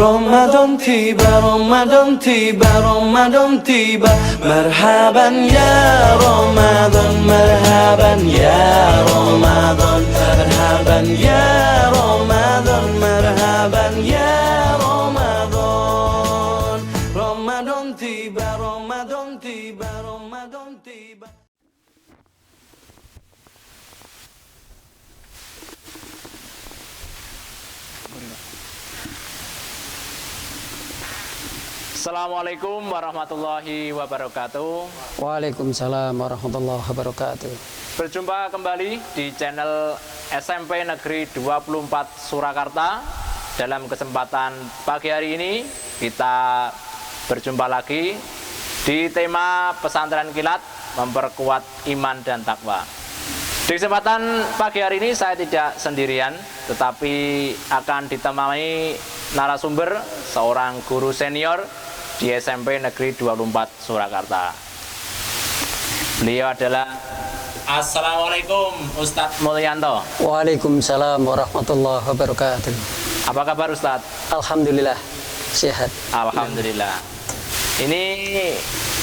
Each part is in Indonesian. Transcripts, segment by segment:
Ramadan tiba, Ramadan tiba, Ramadan tiba. Marhaban ya Ramadan, marhaban ya Ramadan, marhaban ya Ramadan, marhaban ya Ramadan. Ramadan tiba, Ramadan tiba, Ramadan tiba. Assalamualaikum warahmatullahi wabarakatuh. Waalaikumsalam warahmatullahi wabarakatuh. Berjumpa kembali di channel SMP Negeri 24 Surakarta. Dalam kesempatan pagi hari ini kita berjumpa lagi di tema pesantren kilat memperkuat iman dan takwa. Di kesempatan pagi hari ini saya tidak sendirian, tetapi akan ditemani narasumber seorang guru senior di SMP Negeri 24 Surakarta. Beliau adalah Assalamualaikum Ustadz Mulyanto. Waalaikumsalam warahmatullahi wabarakatuh. Apa kabar Ustadz? Alhamdulillah sehat. Alhamdulillah. Ini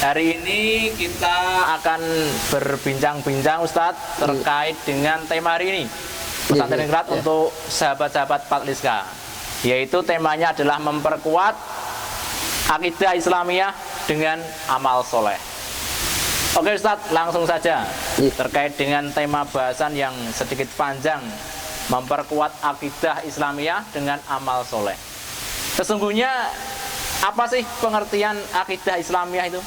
hari ini kita akan berbincang-bincang Ustadz terkait dengan tema hari ini, pesantren kilat untuk sahabat-sahabat Patliska, yaitu temanya adalah memperkuat akidah Islamiyah dengan amal soleh. Oke Ustadz, langsung saja terkait dengan tema bahasan yang sedikit panjang, memperkuat akidah Islamiyah dengan amal soleh. Sesungguhnya apa sih pengertian akidah Islamiyah itu?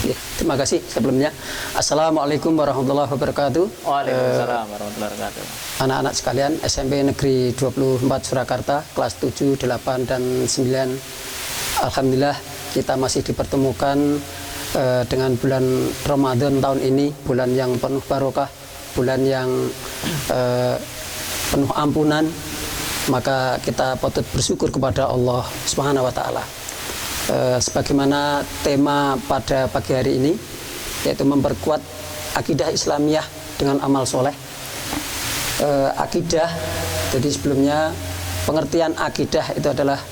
Ya, terima kasih sebelumnya. Assalamualaikum warahmatullahi wabarakatuh. Waalaikumsalam warahmatullahi wabarakatuh. Anak-anak sekalian, SMP Negeri 24 Surakarta kelas 7, 8 dan 9. Alhamdulillah kita masih dipertemukan dengan bulan Ramadan tahun ini, bulan yang penuh barokah, bulan yang penuh ampunan. Maka kita patut bersyukur kepada Allah Subhanahu wa taala. Sebagaimana tema pada pagi hari ini, yaitu memperkuat akidah Islamiyah dengan amal soleh. Akidah, jadi sebelumnya pengertian akidah itu adalah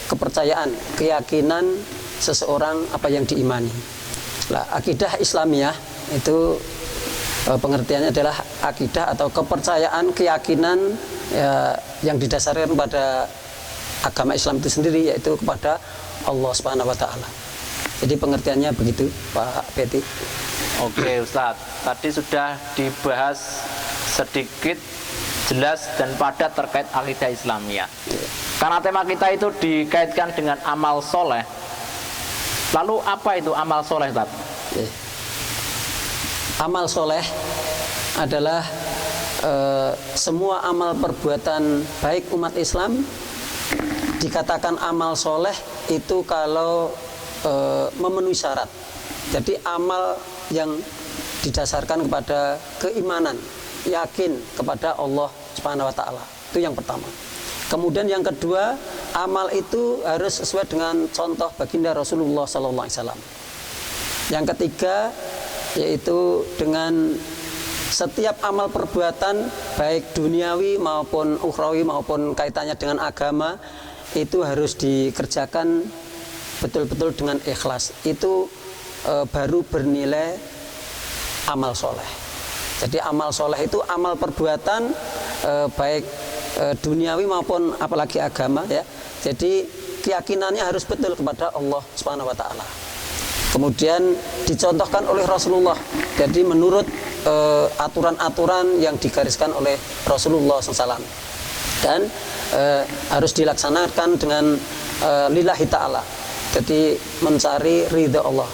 kepercayaan, keyakinan seseorang apa yang diimani. Nah, akidah Islamiyah itu pengertiannya adalah akidah atau kepercayaan, keyakinan yang didasarkan pada agama Islam itu sendiri, yaitu kepada Allah Subhanahu wa taala. Jadi pengertiannya begitu, Pak Peti. Oke Ustadz, tadi sudah dibahas sedikit jelas dan padat terkait akidah Islamiyah. Karena tema kita itu dikaitkan dengan amal soleh. Lalu apa itu amal soleh, Ustaz? Amal soleh adalah semua amal perbuatan baik umat Islam. Dikatakan amal soleh itu kalau memenuhi syarat. Jadi amal yang didasarkan kepada keimanan, yakin kepada Allah Subhanahu wa taala. Itu yang pertama. Kemudian yang kedua, amal itu harus sesuai dengan contoh baginda Rasulullah SAW. Yang ketiga, yaitu dengan setiap amal perbuatan baik duniawi maupun ukhrawi maupun kaitannya dengan agama itu harus dikerjakan betul-betul dengan ikhlas. Itu baru bernilai amal soleh. Jadi amal soleh itu amal perbuatan baik duniawi maupun apalagi agama, ya. Jadi keyakinannya harus betul kepada Allah Subhanahu wa taala. Kemudian dicontohkan oleh Rasulullah. Jadi menurut aturan-aturan yang digariskan oleh Rasulullah SAW. Dan harus dilaksanakan dengan lillahi ta'ala. Jadi mencari ridha Allah.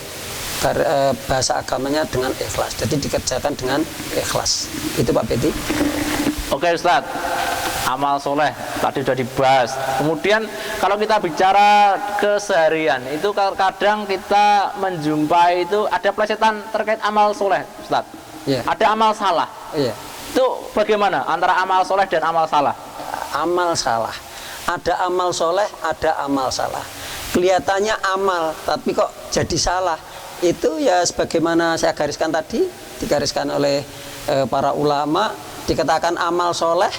Bahasa agamanya dengan ikhlas. Jadi dikerjakan dengan ikhlas. Itu Pak Beti. Oke Ustadz, amal soleh tadi sudah dibahas. Kemudian kalau kita bicara keseharian, itu kadang kita menjumpai itu ada plesetan terkait amal soleh, Ustadz. Ada amal salah. Itu bagaimana antara amal soleh dan amal salah? Amal salah. Ada amal soleh, ada amal salah. Kelihatannya amal, tapi kok jadi salah. Itu ya sebagaimana saya gariskan tadi, digariskan oleh para ulama, dikatakan amal soleh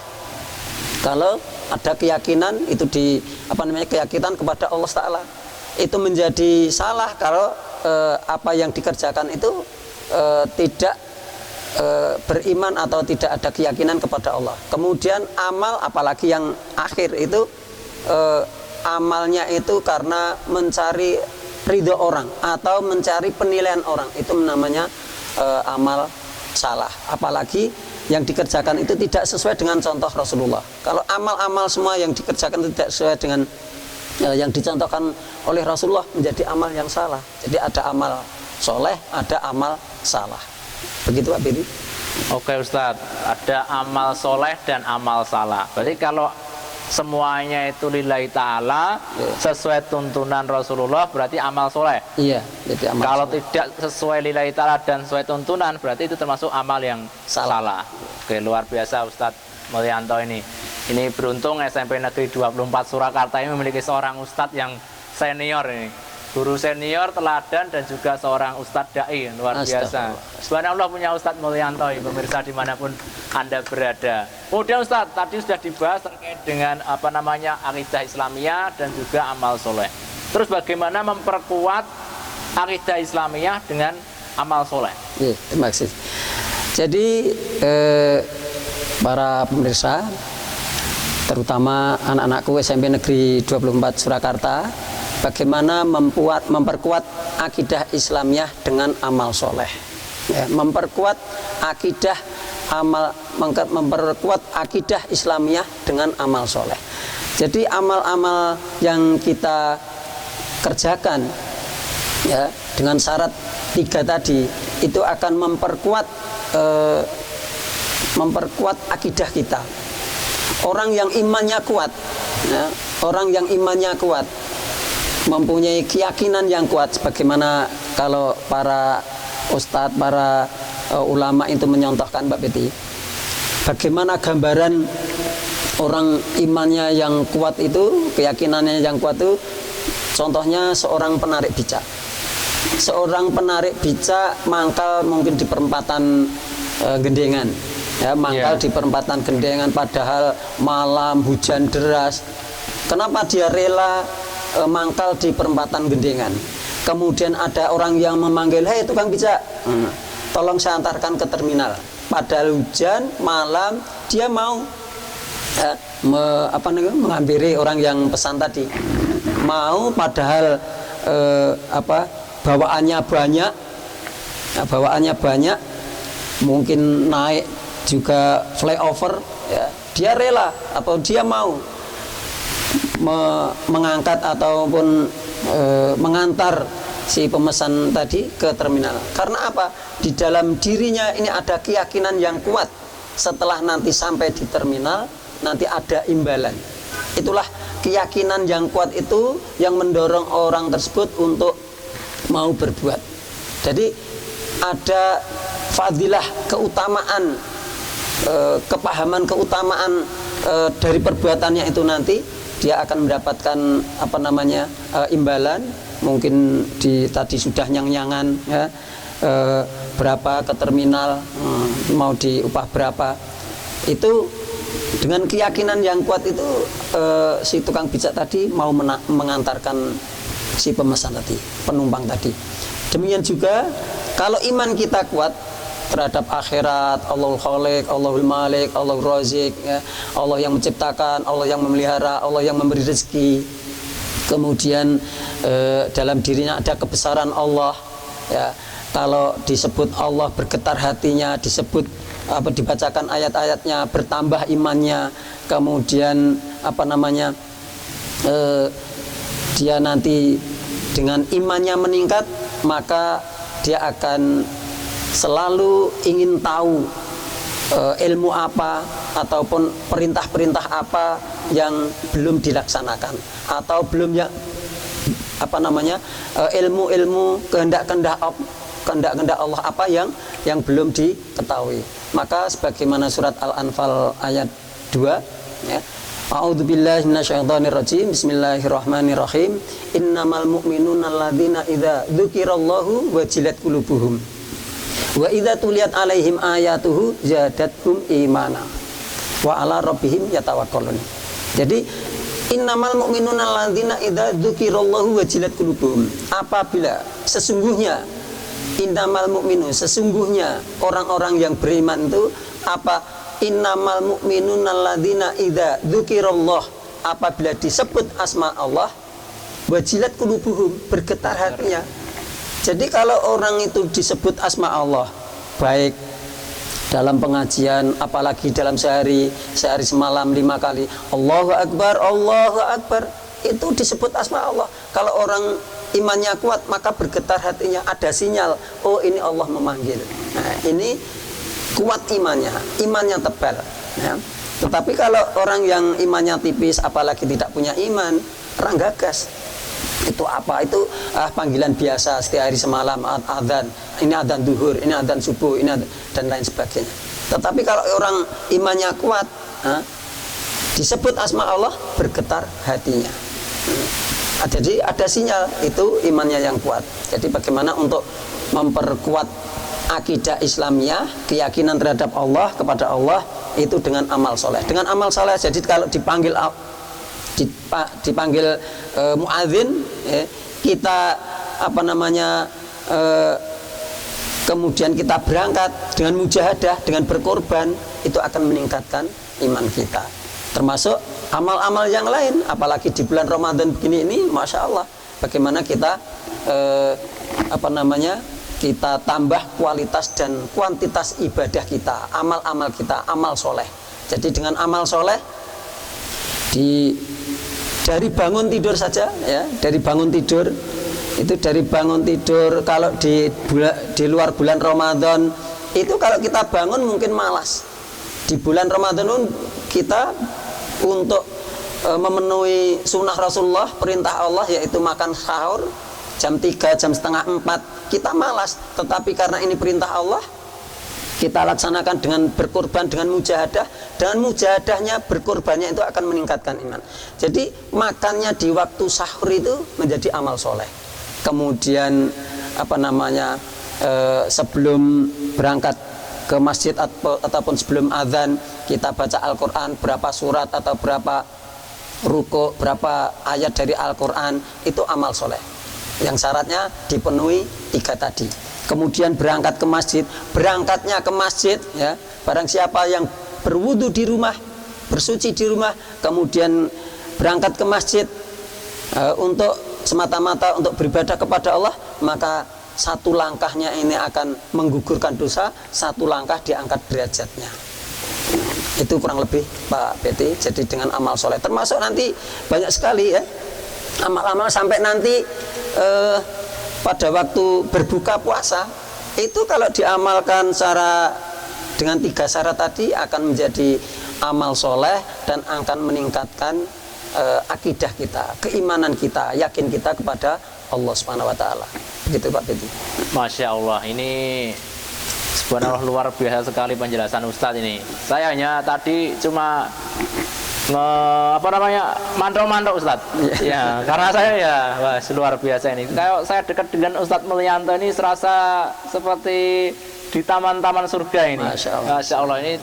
kalau ada keyakinan itu keyakinan kepada Allah Ta'ala. Itu menjadi salah kalau apa yang dikerjakan itu tidak beriman atau tidak ada keyakinan kepada Allah. Kemudian amal, apalagi yang akhir itu amalnya itu karena mencari ridho orang atau mencari penilaian orang, itu namanya amal salah. Apalagi yang dikerjakan itu tidak sesuai dengan contoh Rasulullah. Kalau amal-amal semua yang dikerjakan tidak sesuai dengan yang dicontohkan oleh Rasulullah, menjadi amal yang salah. Jadi ada amal soleh, ada amal salah. Begitu Pak Bidi. Oke Ustadz, ada amal soleh dan amal salah. Berarti kalau semuanya itu lillahi ta'ala, sesuai tuntunan Rasulullah, berarti amal soleh. Iya, jadi amal kalau soleh. tidak sesuai lillahi ta'ala dan sesuai tuntunan, berarti itu termasuk amal yang salah. Oke, luar biasa Ustadz Mulyanto ini. Ini beruntung SMP Negeri 24 Surakarta ini memiliki seorang Ustadz yang senior ini. Guru senior, teladan, dan juga seorang Ustadz Da'i, luar biasa. Subhanallah punya Ustadz Mulyanto, pemirsa dimanapun Anda berada. Kemudian Ustadz, tadi sudah dibahas terkait dengan akidah Islamiyah dan juga amal soleh. Terus bagaimana memperkuat akidah Islamiyah dengan amal soleh? Iya, terima kasih. Jadi para pemirsa, terutama anak-anakku SMP Negeri 24 Surakarta, bagaimana memperkuat akidah Islamiyah dengan amal soleh. Ya, memperkuat akidah Islamiyah dengan amal soleh. Jadi amal-amal yang kita kerjakan ya dengan syarat 3 tadi itu akan memperkuat akidah kita. Orang yang imannya kuat, ya, mempunyai keyakinan yang kuat, sebagaimana kalau para ustadz, para ulama itu menyontohkan Mbak Betty, bagaimana gambaran orang imannya yang kuat itu, keyakinannya yang kuat itu, contohnya seorang penarik becak. Seorang penarik becak mangkal mungkin di perempatan Gendengan, ya, mangkal di perempatan Gendengan, padahal malam hujan deras. Kenapa dia rela mangkal di perempatan Gendengan? Kemudian ada orang yang memanggil, "Hei tukang becak, tolong saya antarkan ke terminal." Padahal hujan, malam, dia mau menghampiri orang yang pesan tadi. Mau, padahal bawaannya banyak, mungkin naik juga flyover, ya. Dia rela atau dia mau mengangkat ataupun mengantar si pemesan tadi ke terminal. Karena apa? Di dalam dirinya ini ada keyakinan yang kuat. Setelah nanti sampai di terminal, nanti ada imbalan. Itulah keyakinan yang kuat itu yang mendorong orang tersebut untuk mau berbuat. Jadi ada fadilah, keutamaan, kepahaman keutamaan dari perbuatannya itu, nanti dia akan mendapatkan imbalan. Mungkin tadi sudah nyang-nyangan, ya, berapa ke terminal, mau diupah berapa. Itu dengan keyakinan yang kuat itu, si tukang becak tadi mau mengantarkan si pemesan tadi, penumpang tadi. Demikian juga kalau iman kita kuat terhadap akhirat, Allahul Khaliq, Allahul Malik, Allahul Razik, ya, Allah yang menciptakan, Allah yang memelihara, Allah yang memberi rezeki. Kemudian dalam dirinya ada kebesaran Allah, ya. Kalau disebut Allah bergetar hatinya, dibacakan ayat-ayatnya bertambah imannya. Kemudian dia nanti dengan imannya meningkat, maka dia akan selalu ingin tahu ilmu apa ataupun perintah-perintah apa yang belum dilaksanakan, atau belum ilmu-ilmu kehendak-kehendak Allah apa yang belum diketahui. Maka sebagaimana surat Al-Anfal ayat 2, ya, A'udzubillahi minasyaitonirrajim. Bismillahirrahmanirrahim. Innamal mu'minuna alladzina idza dzukirallahu wajilat qulubuhum wa idza tuliyat alaihim ayatuhu zadatuhum imana wa ala rabbihim yatawakkalun. Jadi innamal mu'minuna alladzina idza dzukirallahu wajilat qulubuhum. Apabila sesungguhnya innamal mu'minun, sesungguhnya orang-orang yang beriman itu apa? Innamal mu'minuna alladzina idza dzukirallah, apabila disebut asma Allah wajilat qulubuhum, bergetar hatinya. Jadi kalau orang itu disebut asma Allah, baik dalam pengajian, apalagi dalam sehari semalam 5 kali Allahu Akbar, itu disebut asma Allah. Kalau orang imannya kuat, maka bergetar hatinya, ada sinyal, oh ini Allah memanggil. Nah, ini kuat imannya tebal ya. Tetapi kalau orang yang imannya tipis, apalagi tidak punya iman, orang gagas, itu apa? Itu panggilan biasa setiap hari semalam, adzan, ini adzan duhur, ini adzan subuh, ini adzan, dan lain sebagainya. Tetapi kalau orang imannya kuat, disebut asma Allah, bergetar hatinya. Jadi ada sinyal, itu imannya yang kuat. Jadi bagaimana untuk memperkuat akidah Islamiyah, keyakinan terhadap Allah, kepada Allah, itu dengan amal soleh. Dengan amal soleh, jadi kalau dipanggil muadzin, kita kemudian kita berangkat dengan mujahadah, dengan berkorban, itu akan meningkatkan iman kita. Termasuk amal-amal yang lain, apalagi di bulan Ramadan begini ini, masya Allah, bagaimana kita kita tambah kualitas dan kuantitas ibadah kita, amal-amal kita, amal soleh. Jadi dengan amal soleh, dari bangun tidur saja ya, dari bangun tidur kalau di luar bulan Ramadan itu, kalau kita bangun mungkin malas. Di bulan Ramadan kita untuk memenuhi sunnah Rasulullah, perintah Allah, yaitu makan sahur jam 3, jam setengah 4, kita malas. Tetapi karena ini perintah Allah, kita laksanakan dengan berkorban, dengan mujahadah. Dengan mujahadahnya, berkorbannya itu akan meningkatkan iman. Jadi makannya di waktu sahur itu menjadi amal soleh. Kemudian sebelum berangkat ke masjid ataupun sebelum azan, kita baca Al-Quran berapa surat atau berapa ruku, berapa ayat dari Al-Quran, itu amal soleh yang syaratnya dipenuhi 3 tadi. Kemudian berangkat ke masjid, berangkatnya ke masjid ya, barang siapa yang berwudu di rumah, bersuci di rumah, kemudian berangkat ke masjid untuk semata-mata untuk beribadah kepada Allah, maka satu langkahnya ini akan menggugurkan dosa, satu langkah diangkat derajatnya. Itu kurang lebih Pak Beti. Jadi dengan amal soleh, termasuk nanti banyak sekali ya amal-amal, sampai nanti pada waktu berbuka puasa itu kalau diamalkan dengan 3 syarat tadi akan menjadi amal soleh dan akan meningkatkan akidah kita, keimanan kita, yakin kita kepada Allah Subhanahu wa taala. Begitu Pak Beti. Masya Allah, ini subhanallah, luar biasa sekali penjelasan Ustadz ini. Saya hanya tadi cuma mantra-mantra Ustadz. Ya, karena saya ya, wah, luar biasa ini. Kalau saya dekat dengan Ustadz Mulyanto ini serasa seperti di taman-taman surga ini. Masya Allah, ini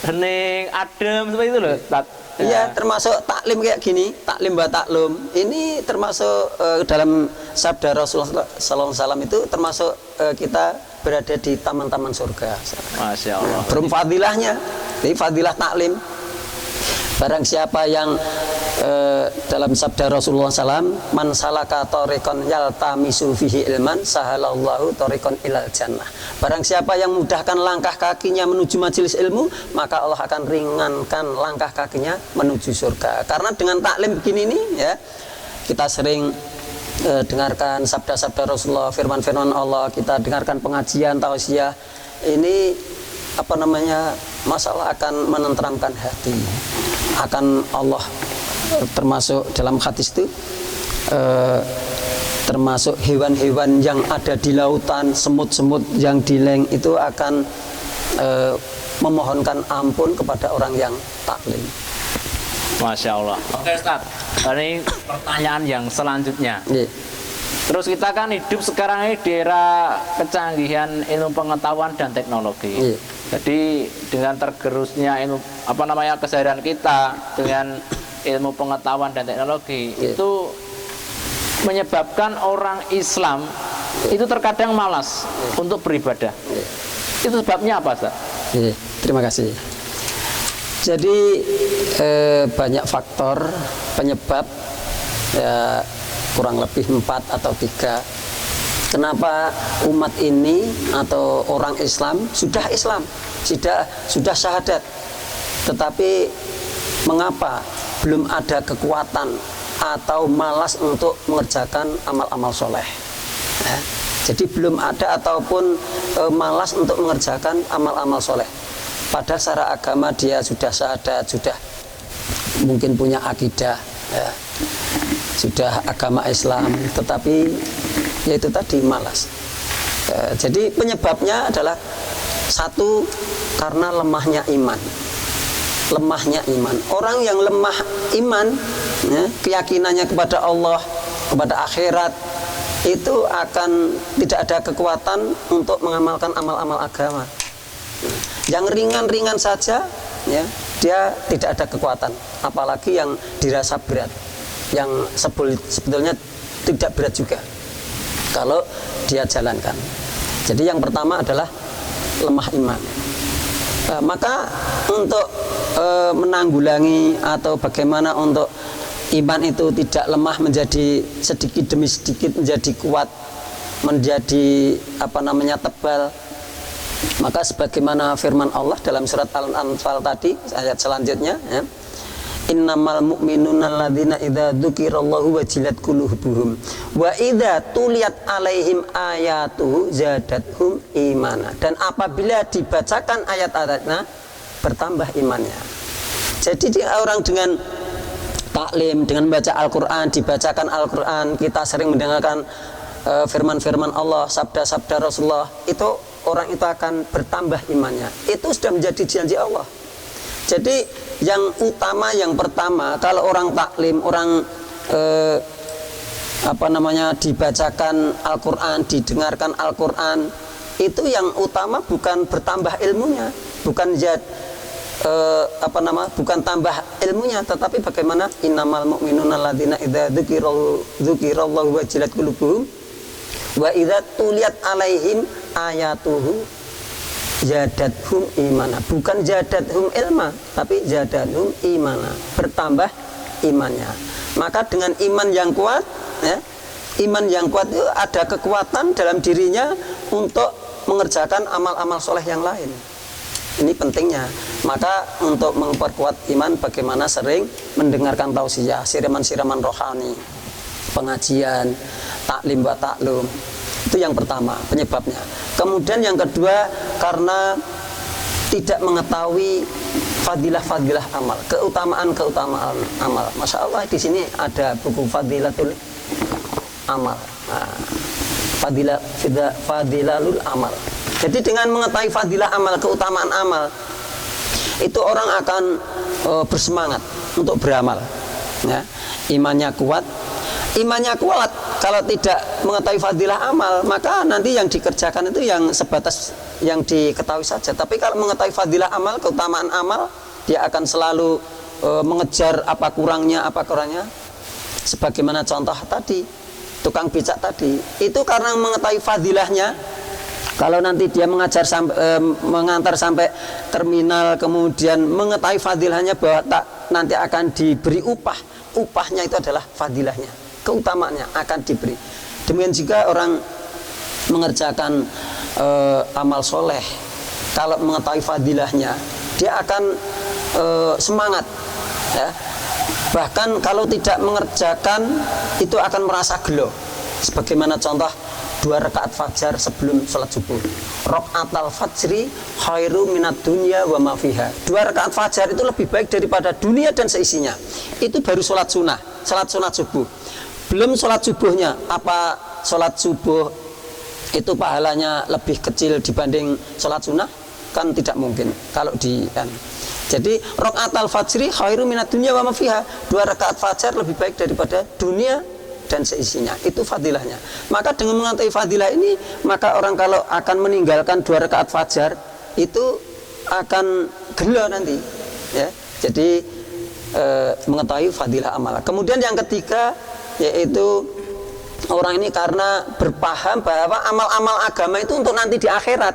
hening, adem seperti itu loh Ustadz. Iya, termasuk taklim kayak gini, taklim wa taklum. Ini termasuk dalam sabda Rasulullah SAW itu termasuk kita berada di taman-taman surga. Masya Allah. Belum fadilahnya, jadi fadilah taklim. Barang siapa yang dalam sabda Rasulullah SAW, man salaka tariqan yaltamisu fihi ilman sahalallahu tariqan ilal jannah. Barang siapa yang mudahkan langkah kakinya menuju majelis ilmu, maka Allah akan ringankan langkah kakinya menuju surga. Karena dengan taklim begini nih ya, kita sering dengarkan sabda-sabda Rasulullah, firman-firman Allah, kita dengarkan pengajian tausiah, ini masalah akan menenteramkan hati. Akan Allah, termasuk dalam hadis itu termasuk hewan-hewan yang ada di lautan, semut-semut yang di leng itu akan memohonkan ampun kepada orang yang taklim. Masya Allah. Oke Ustaz, ini pertanyaan yang selanjutnya. Terus kita kan hidup sekarang ini di era kecanggihan ilmu pengetahuan dan teknologi. Jadi dengan tergerusnya ilmu keseharian kita dengan ilmu pengetahuan dan teknologi Iya. itu menyebabkan orang Islam itu terkadang malas untuk beribadah. Itu sebabnya apa, Ustaz? Iya, terima kasih. Jadi banyak faktor penyebab, ya kurang lebih 4 atau 3. Kenapa umat ini atau orang Islam, sudah syahadat, tetapi mengapa belum ada kekuatan atau malas untuk mengerjakan amal-amal soleh? Ya, jadi belum ada ataupun malas untuk mengerjakan amal-amal soleh. Padahal secara agama dia sudah syahadat, sudah mungkin punya akidah, ya, sudah agama Islam, tetapi yaitu tadi malas. Jadi penyebabnya adalah satu, karena lemahnya iman. Orang yang lemah iman, ya, keyakinannya kepada Allah, kepada akhirat, itu akan tidak ada kekuatan untuk mengamalkan amal-amal agama. Yang ringan-ringan saja, ya, dia tidak ada kekuatan. Apalagi yang dirasa berat, yang sebetulnya tidak berat juga kalau dia jalankan. Jadi yang pertama adalah lemah iman. Maka untuk menanggulangi atau bagaimana untuk iman itu tidak lemah menjadi sedikit demi sedikit menjadi kuat, menjadi tebal, maka sebagaimana firman Allah dalam surat Al-Anfal tadi, ayat selanjutnya, ya, innamal mu'minuna alladzina idza dzukirallahu wajilat qulubuhum wa idza tuliyat alaihim ayatuhu zadathum imana. Dan apabila dibacakan ayat-ayatnya bertambah imannya. Jadi orang dengan taklim, dengan membaca Al-Quran, dibacakan Al-Quran, kita sering mendengarkan firman-firman Allah, sabda-sabda Rasulullah, itu orang itu akan bertambah imannya. Itu sudah menjadi janji Allah. Jadi yang utama, yang pertama, kalau orang taklim, orang dibacakan Al-Quran, didengarkan Al-Quran, itu yang utama bukan bertambah ilmunya, bukan bukan tambah ilmunya, tetapi bagaimana innamal mu'minuna alladzina idza dzukirallahu wajilat qulubuhum wa idza tuliyat alaihim ayatuhu zadathum imana. Bukan zadathum ilma, tapi zadathum imana, bertambah imannya. Maka dengan iman yang kuat, ya, iman yang kuat itu ada kekuatan dalam dirinya untuk mengerjakan amal-amal soleh yang lain. Ini pentingnya. Maka untuk memperkuat iman, bagaimana sering mendengarkan tausiah, siraman-siraman rohani, pengajian, taklim wa taklum. Itu yang pertama penyebabnya. Kemudian yang kedua, karena tidak mengetahui fadilah-fadilah amal, keutamaan-keutamaan amal. Masya Allah, di sini ada buku Fadilatul Amal, Fadilalul Amal. Jadi dengan mengetahui fadilah amal, keutamaan amal, itu orang akan bersemangat untuk beramal, ya. Imannya kuat. Kalau tidak mengetahui fadilah amal, maka nanti yang dikerjakan itu yang sebatas yang diketahui saja. Tapi kalau mengetahui fadilah amal, keutamaan amal, dia akan selalu mengejar apa kurangnya. Sebagaimana contoh tadi, tukang becak tadi, itu karena mengetahui fadilahnya. Kalau nanti dia mengantar sampai terminal, kemudian mengetahui fadilahnya bahwa nanti akan diberi upahnya itu adalah fadilahnya, keutamaannya akan diberi. Demikian juga orang mengerjakan amal soleh, kalau mengetahui fadilahnya, dia akan semangat, ya. Bahkan kalau tidak mengerjakan itu akan merasa gelo. Sebagaimana contoh 2 rakaat fajar sebelum sholat subuh. Rakaatul fajri khairu minad dunya wa ma fiha. 2 rakaat fajar itu lebih baik daripada dunia dan seisinya. Itu baru sholat sunnah, sholat subuh. Belum sholat subuhnya. Apa sholat subuh itu pahalanya lebih kecil dibanding sholat sunnah? Kan tidak mungkin. Kalau jadi rakaatul fajri khairu minad dunya wa ma fiha. 2 rakaat fajar lebih baik daripada dunia dan seisinya. Itu fadilahnya. Maka dengan mengetahui fadilah ini, maka orang kalau akan meninggalkan 2 rakaat fajar itu akan gelo nanti, ya. Jadi mengetahui fadilah amal. Kemudian yang ketiga yaitu orang ini karena berpaham bahwa amal-amal agama itu untuk nanti di akhirat,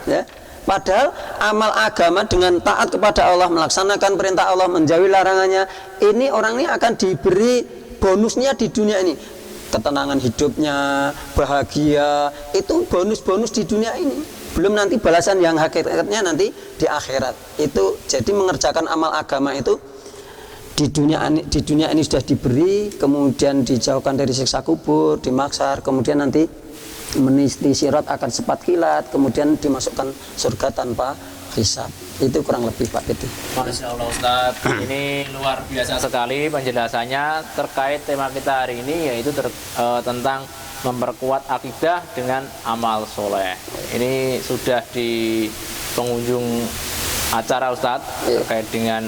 ya. Padahal amal agama dengan taat kepada Allah, melaksanakan perintah Allah, menjauhi larangannya, ini orang ini akan diberi bonusnya di dunia ini, ketenangan hidupnya, bahagia, itu bonus-bonus di dunia ini. Belum nanti balasan yang hakikatnya nanti di akhirat. Itu jadi mengerjakan amal agama itu di dunia ini sudah diberi, kemudian dijauhkan dari siksa kubur, di mahsyar, kemudian nanti meniti sirat akan 4 kilat, kemudian dimasukkan surga tanpa hisab. Itu kurang lebih Pak Peti. Masya Allah Ustaz, ini luar biasa sekali penjelasannya terkait tema kita hari ini, yaitu tentang memperkuat akidah dengan amal soleh. Ini sudah di pengunjung acara Ustadz terkait dengan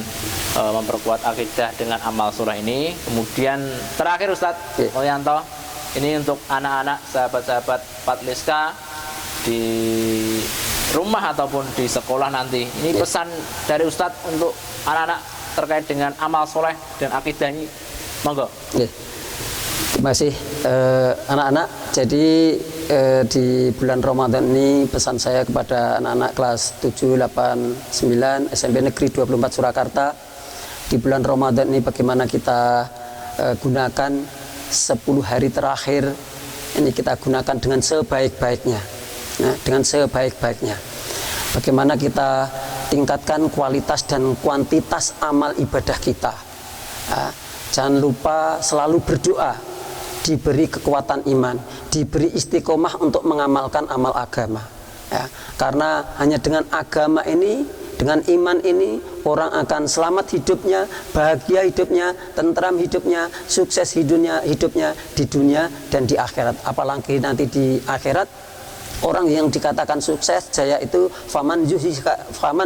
memperkuat akidah dengan amal soleh ini. Kemudian terakhir Ustadz Mulyanto, ini untuk anak-anak sahabat-sahabat Patliska di rumah ataupun di sekolah nanti. Ini pesan dari Ustadz untuk anak-anak terkait dengan amal soleh dan akidah ini. Monggo. Terima kasih anak-anak. Jadi di bulan Ramadan ini pesan saya kepada anak-anak kelas 7, 8, 9 SMP Negeri 24 Surakarta. Di bulan Ramadan ini bagaimana kita gunakan 10 hari terakhir ini, kita gunakan dengan sebaik-baiknya, nah, dengan sebaik-baiknya. Bagaimana kita tingkatkan kualitas dan kuantitas amal ibadah kita. Nah, jangan lupa selalu berdoa, diberi kekuatan iman, diberi istiqomah untuk mengamalkan amal agama. Ya, karena hanya dengan agama ini, dengan iman ini, orang akan selamat hidupnya, bahagia hidupnya, tentram hidupnya, sukses hidupnya di dunia dan di akhirat. Apalagi nanti di akhirat, orang yang dikatakan sukses, jaya itu faman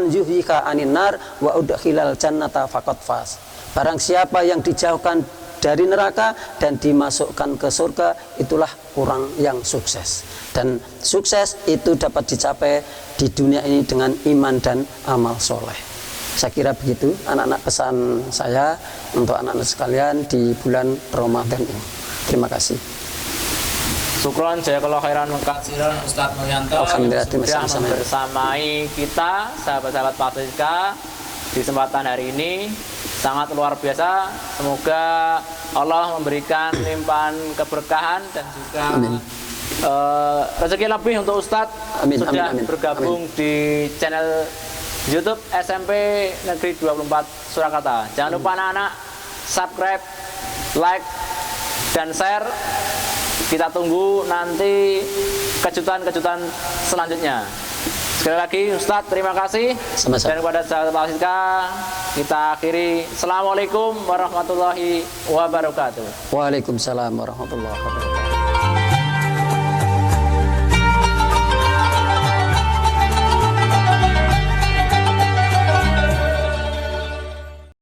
yuhika anin nar wa udkhilal jannata faqad faz. Barang siapa yang dijauhkan dari neraka dan dimasukkan ke surga, itulah orang yang sukses. Dan sukses itu dapat dicapai di dunia ini dengan iman dan amal soleh. Saya kira begitu anak-anak pesan saya untuk anak-anak sekalian di bulan Ramadan ini. Terima kasih. Syukron jazakallahu khairan katsiran Ustadz Mulyanto Alhamdulillah, sudah membersamai kita sahabat-sahabat Patliska di kesempatan hari ini. Sangat luar biasa. Semoga Allah memberikan limpahan keberkahan dan juga rezeki lebih untuk Ustadz. Sudah bergabung di channel YouTube SMP Negeri 24 Surakarta. Jangan lupa anak-anak subscribe, like, dan share. Kita tunggu nanti kejutan-kejutan selanjutnya. Sekali lagi Ustadz, terima kasih. Sama-sama. Dan kepada sahabat Patliska, kita akhiri. Assalamualaikum warahmatullahi wabarakatuh. Waalaikumsalam warahmatullahi wabarakatuh.